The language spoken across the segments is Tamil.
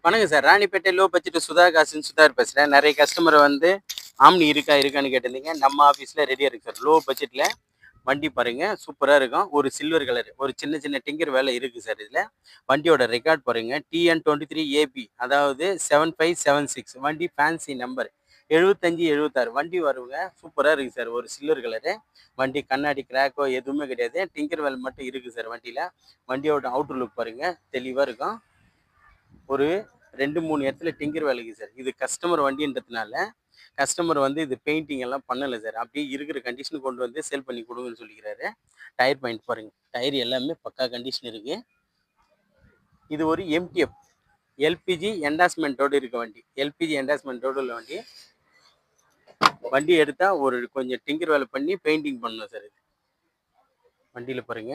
வணக்கம் sir. Ranipet low budget Sudha காசுன்னு சுதாகர் பேசுகிறேன். நிறைய கஸ்டமர் வந்து ஆம்னி இருக்கான்னு கேட்டிருந்தீங்க. நம்ம ஆஃபீஸில் ரெடியாக இருக்குது சார். லோ பட்ஜெட்டில் வண்டி பாருங்கள், சூப்பராக இருக்கும். ஒரு சில்வர் கலர், ஒரு சின்ன சின்ன டிங்கர் வேலை இருக்குது சார் இதில். வண்டியோட ரெக்கார்ட் பாருங்கள், TN23AB, அதாவது 7576. வண்டி ஃபேன்சி நம்பர் 7576. வண்டி வருங்க, சூப்பராக இருக்குது சார். ஒரு சில்வர் கலரு வண்டி, கண்ணாடி கிராக்கோ எதுவுமே கிடையாது. டிங்கர் வேலை மட்டும் இருக்குது சார் வண்டியில். வண்டியோட அவுட்டர் லுக் பாருங்கள், தெளிவாக இருக்கும். ஒரு 2-3 இடத்துல டிங்கர் வேலைக்கு சார். இது கஸ்டமர் வண்டின்றதுனால கஸ்டமர் வந்து இது பெயிண்டிங் எல்லாம் பண்ணலை சார். அப்படியே இருக்கிற கண்டிஷன் கொண்டு வந்து சேல் பண்ணி கொடுங்கன்னு சொல்லிக்கிறாரு. டயர் பாயிண்ட் பாருங்க, டயர் எல்லாமே பக்கா கண்டிஷன் இருக்கு. இது ஒரு MTF LPG என்டாஸ்மெண்ட்டோடு இருக்க வண்டி. LPG என்டாஸ்மெண்ட்டோடு உள்ள வண்டி. வண்டி எடுத்தா ஒரு கொஞ்சம் டிங்கர் வேலை பண்ணி பெயிண்டிங் பண்ணணும் சார். இது வண்டியில பாருங்க,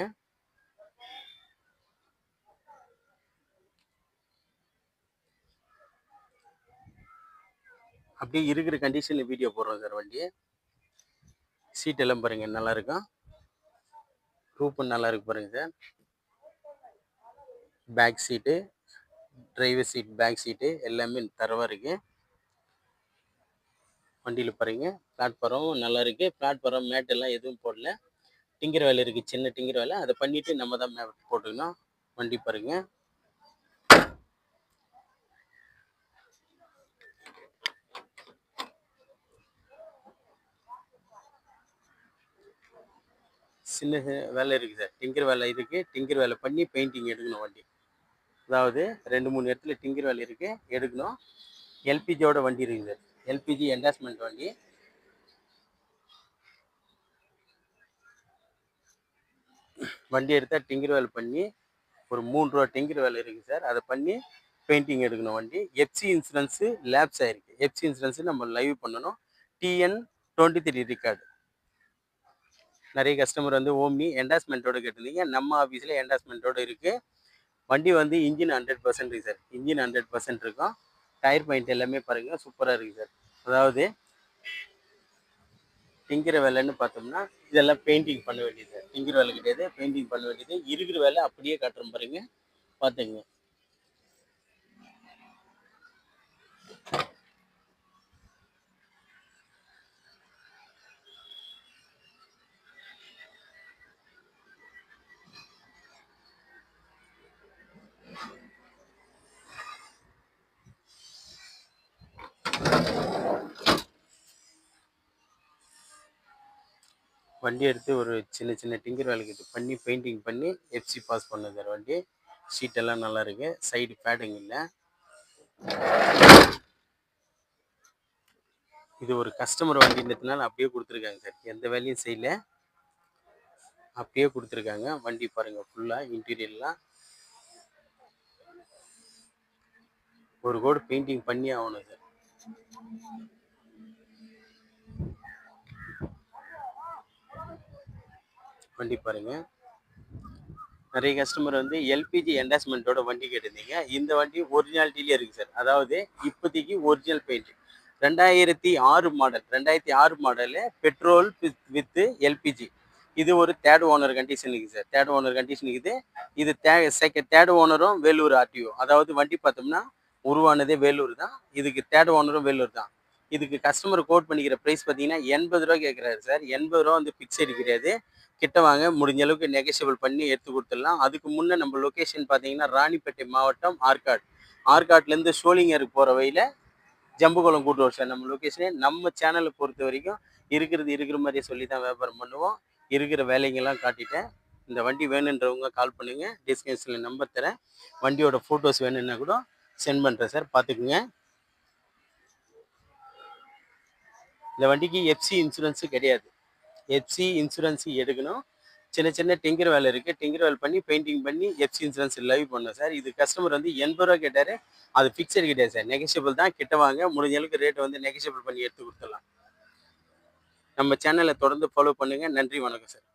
அப்படியே இருக்கிற கண்டிஷனில் வீடியோ போடுறோம் சார். வண்டி சீட் எல்லாம் பாருங்க, நல்லா இருக்கும். ரூப்பு நல்லா இருக்கு பாருங்க sir. Back seat, driver seat, back seat எல்லாமே தரவாக இருக்கு. வண்டியில் பாருங்க, பிளாட்ஃபாரம் நல்லா இருக்கு. பிளாட்ஃபாரம் மேட் எல்லாம் எதுவும் போடல. டிங்கர் வேலை இருக்கு, சின்ன டிங்கர் வேலை. அதை பண்ணிட்டு நம்ம தான் மேட் போட்டுக்கணும். வண்டி பாருங்க, சின்ன வேலை இருக்குது சார். டிங்கர் வேலை இருக்குது. டிங்கர் வேலை பண்ணி பெயிண்டிங் எடுக்கணும் வண்டி. அதாவது 2-3 இடத்துல டிங்கர் வேலை இருக்குது, எடுக்கணும். LPGயோட வண்டி இருக்குது சார். LPG என்டாஸ்மெண்ட் வண்டி. வண்டி எடுத்தால் டிங்கர் வேலை பண்ணி ஒரு 3 ரூபா டிங்கர் வேலை இருக்குது சார். அதை பண்ணி பெயிண்டிங் எடுக்கணும் வண்டி. FC இன்சூரன்ஸு லேப்ஸ் ஆகிருக்கு. FC இன்சூரன்ஸு நம்ம லைவ் பண்ணணும். TN23 record. நிறைய கஸ்டமர் வந்து ஓம்னி என்டாஸ்மெண்ட்டோடு கேட்டிருந்தீங்க. நம்ம ஆஃபீஸில் என்டாஸ்மெண்ட்டோடு இருக்குது. வண்டி வந்து இன்ஜின் 100% இருக்குது சார். இன்ஜின் 100% இருக்கும். டயர் பாயிண்ட் எல்லாமே பாருங்கள், சூப்பராக இருக்குது சார். அதாவது டிங்கர் வேலைன்னு பார்த்தோம்னா இதெல்லாம் பெயிண்டிங் பண்ண வேண்டியது சார். டிங்கர் வேலை கிடையாது, பெயிண்டிங் பண்ண வேண்டியது. இருக்கிற வேலை அப்படியே காட்டுறோம் பாருங்க, பார்த்துங்க. வண்டி எடுத்து ஒரு சின்ன சின்ன டிங்கர் வேலைக்கு பண்ணி பெயிண்டிங் பண்ணி FC பாஸ் பண்ணுது சார். வண்டி சீட்டெல்லாம் நல்லா இருக்கு. சைடு பேடுங்க இல்லை. இது ஒரு கஸ்டமர் வண்டின்றதுனால அப்படியே கொடுத்துருக்காங்க சார். எந்த வேலையும் செய்யல, அப்படியே கொடுத்துருக்காங்க. வண்டி பாருங்க, ஃபுல்லாக இன்டீரியர்லாம் ஒரு கோடு பெயிண்டிங் பண்ணி ஆகணும் சார். வண்டி பாருங்க, நிறைய கஸ்டமர் வந்து LPG என்டாஸ்மெண்ட்டோட வண்டி கேட்டிருந்தீங்க. இந்த வண்டி ஒரிஜினாலிட்டிலே இருக்குது சார். அதாவது இப்போதைக்கு original paint. 2006 model petrol with LPG. இது ஒரு தேர்ட் ஓனர் கண்டிஷன் இருக்குது சார். தேர்ட் ஓனர் கண்டிஷன் இருக்குது. இது தேர்ட் ஓனரும் வேலூர் RTO. அதாவது வண்டி பார்த்தோம்னா உருவானதே வேலூர் தான். இதுக்கு தேர்ட் ஓனரும் வேலூர் தான். இதுக்கு கஸ்டமர் கோட் பண்ணிக்கிற ப்ரைஸ் பார்த்தீங்கன்னா 80 ரூபா கேட்குறாரு சார். 80 ரூபா வந்து ஃபிக்ஸட் கிடையாது. கிட்ட வாங்க, முடிஞ்ச அளவுக்கு நெகோஷியபிள் பண்ணி எடுத்து கொடுத்துடலாம். அதுக்கு முன்னே நம்ம லொக்கேஷன் பார்த்தீங்கன்னா ராணிப்பேட்டை மாவட்டம் ஆற்காடு. ஆற்காட்லேருந்து சோளிங்கருக்கு போகிற வழியில் ஜம்புகுளம் கூட்டுறோம் சார் நம்ம லொக்கேஷனே. நம்ம சேனலை பொறுத்த வரைக்கும் இருக்கிற மாதிரியே சொல்லி தான் வியாபாரம் பண்ணுவோம். இருக்கிற வேலைங்கெல்லாம் காட்டிட்டேன். இந்த வண்டி வேணுன்றவங்க கால் பண்ணுங்கள். டிஸ்கிரிப்ஷனில் நம்பர் தரேன். வண்டியோட ஃபோட்டோஸ் வேணும்னா கூட சென்ட் பண்ணுறேன் சார், பார்த்துக்குங்க. இந்த வண்டிக்கு FC இன்சூரன்ஸு கிடையாது. FC இன்சூரன்ஸு எடுக்கணும். சின்ன சின்ன டிங்கர் வேலை இருக்குது. டிங்கர் வேலை பண்ணி பெயிண்டிங் பண்ணி FC இன்சூரன்ஸ் லைவ் பண்ணோம் சார். இது கஸ்டமர் வந்து 80 ரூபா கேட்டார். அது ஃபிக்ஸட் கிடையாது சார், நெகோஷியபிள் தான். கிட்ட வாங்க, முடிஞ்ச அளவுக்கு ரேட் வந்து நெகோஷியபிள் பண்ணி எடுத்து கொடுத்துடலாம். நம்ம சேனலை தொடர்ந்து ஃபாலோ பண்ணுங்கள். நன்றி, வணக்கம் சார்.